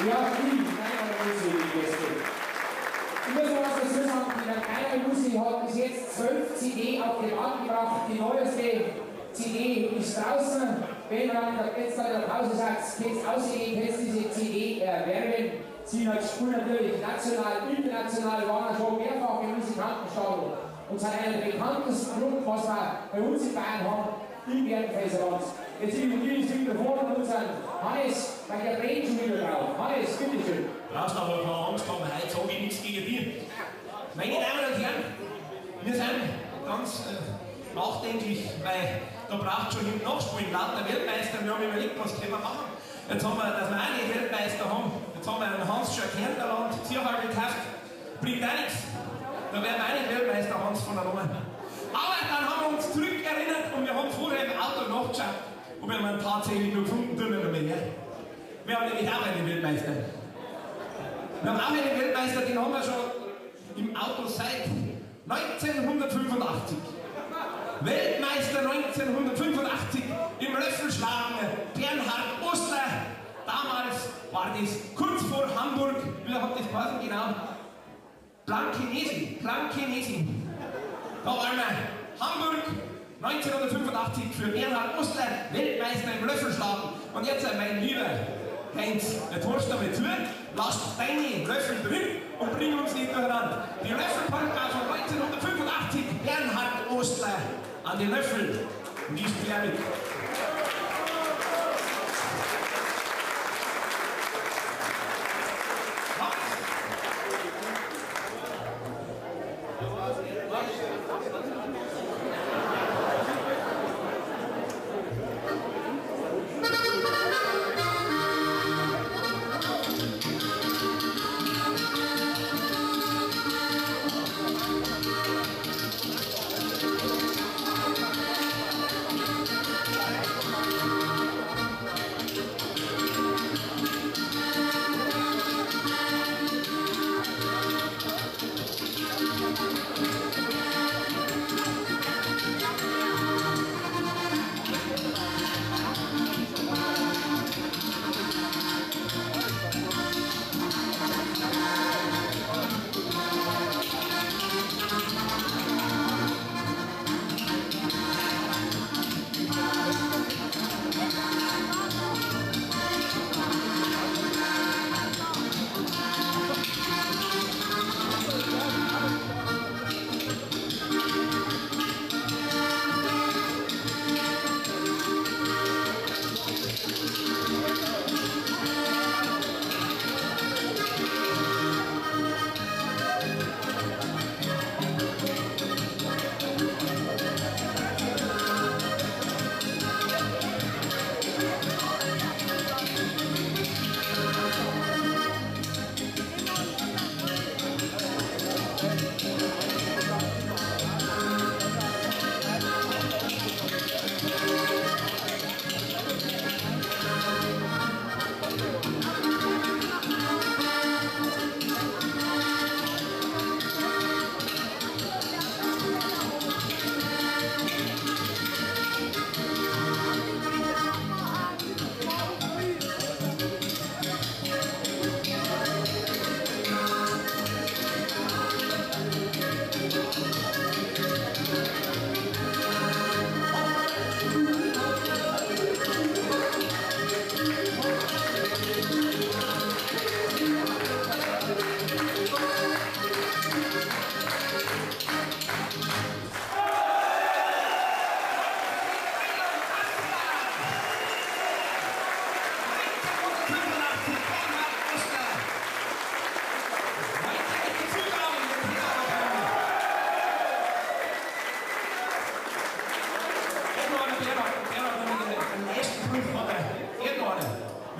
Ja, vielen Dank, Gäste. Ich muss noch was dazu sagen, der Kleine Musik hat bis jetzt 12 CD auf den Markt gebracht. Die neueste CD ist draußen. Wenn ihr jetzt in der Pause sagt, geht's ausgehen, jetzt diese CD erwerben. Sie spielen natürlich national, international, waren schon mehrfach im Musikantenstadion und sind einer der bekanntesten Gruppen, was wir bei uns in Bayern haben, im Bergenfelserland. Jetzt übergebe ich das Mikrofon an unseren Hannes, weil der dreht schon wieder drauf. Hannes, bitteschön. Du brauchst aber keine Angst haben, heute sage ich nichts gegen dich. Meine Damen und Herren, wir sind ganz nachdenklich, weil da braucht schon im Nachspielen lauter Weltmeister. Wir haben überlegt, was können wir machen. Jetzt haben wir, dass wir auch nicht Weltmeister haben, jetzt haben wir einen Hans Schakernterland, Zierhalt gekauft, bringt auch nichts. Da werden wir auch nicht Weltmeister, Hans von der Nummer. Aber dann haben wir uns zurückerinnert und wir haben vorher im Auto nachgeschaut, ob wir ihn tatsächlich noch gefunden haben oder mehr. Wir haben nämlich auch einen Weltmeister. Wir haben auch einen Weltmeister, den haben wir schon im Auto seit 1985. Weltmeister 1985 im Löffelschlagen, Bernhard Ostler. Damals war das kurz vor Hamburg, wie hat das geheißen genau? Blankenese. Da waren wir Hamburg 1985 für Bernhard Ostler, Weltmeister im Löffelschlagen. Und jetzt mein lieber Heinz, jetzt hörst du damit zu, lass deine Löffel drin und bring uns nicht durcheinander. Die Löffelpolka von 1985, Bernhard Ostler an die Löffel. Und die spielen mit.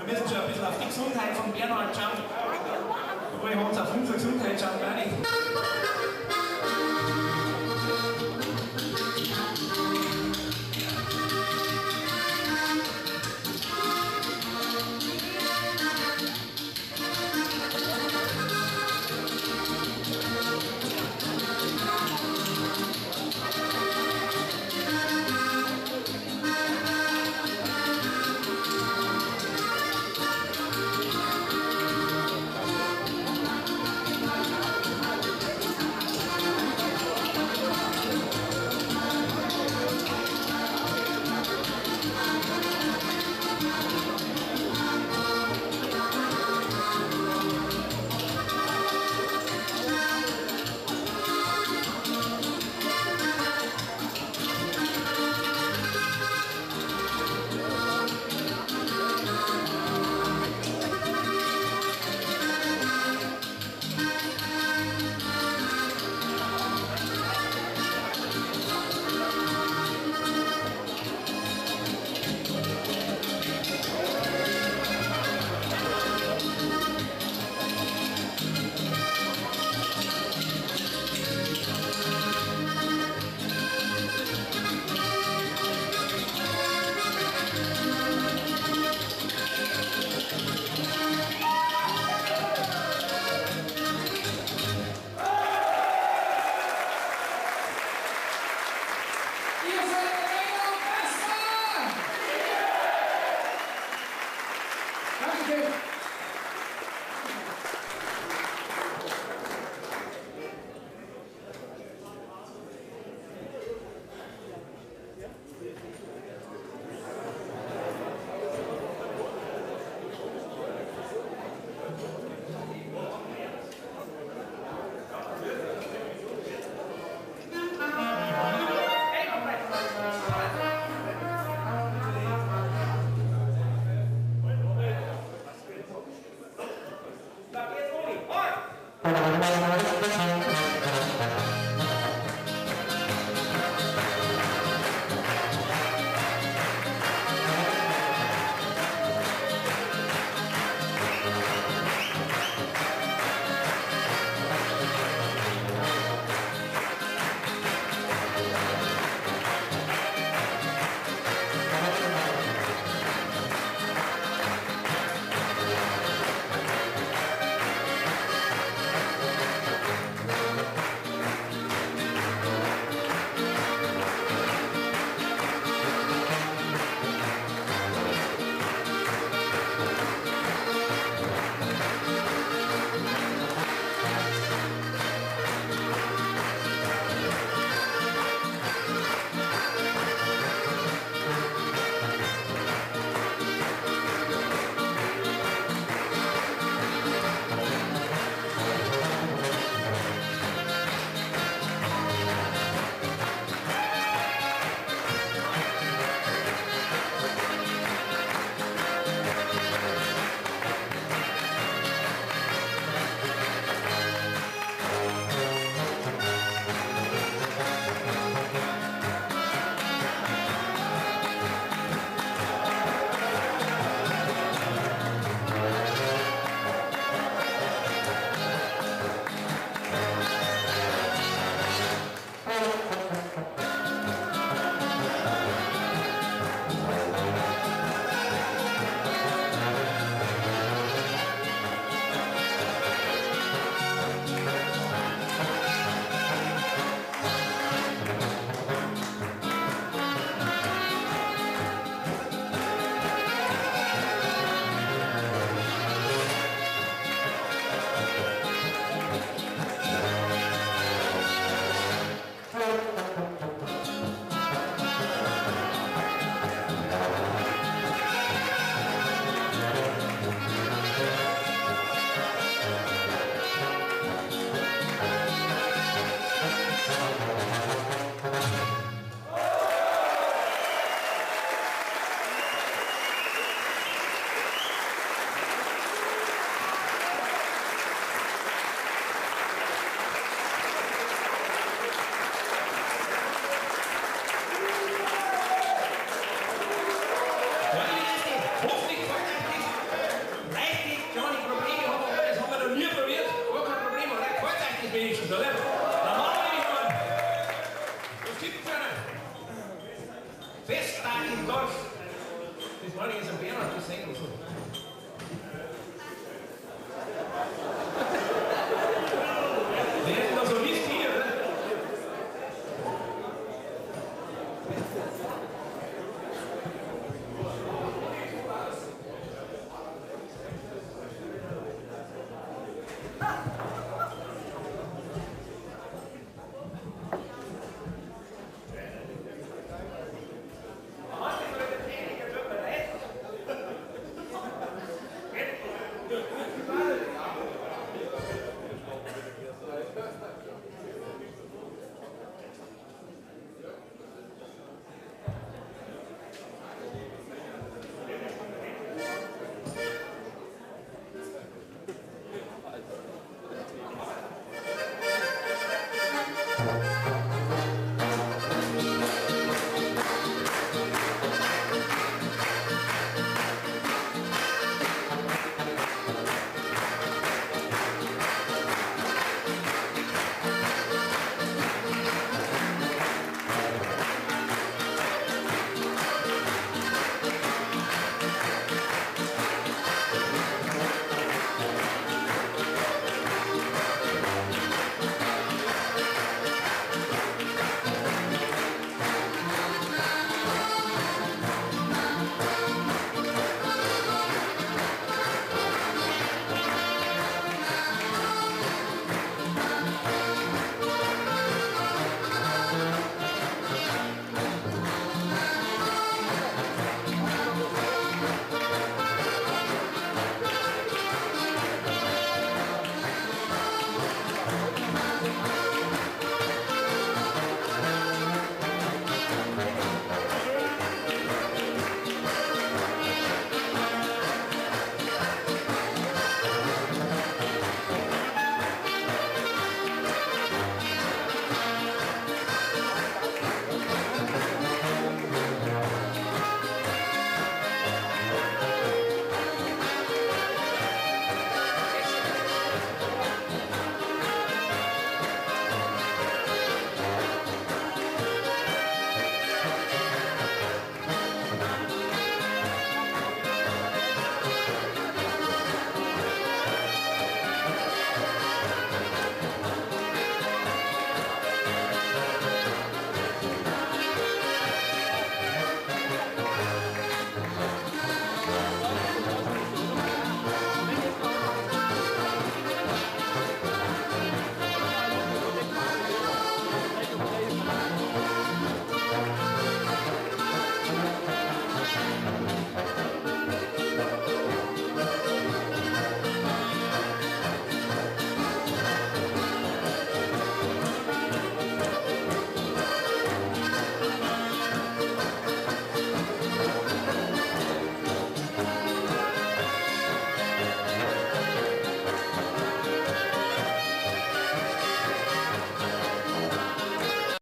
Wir müssen schon ein bisschen auf die Gesundheit von Bernhard schauen. Obwohl wir uns auf unsere Gesundheit schauen gar nicht.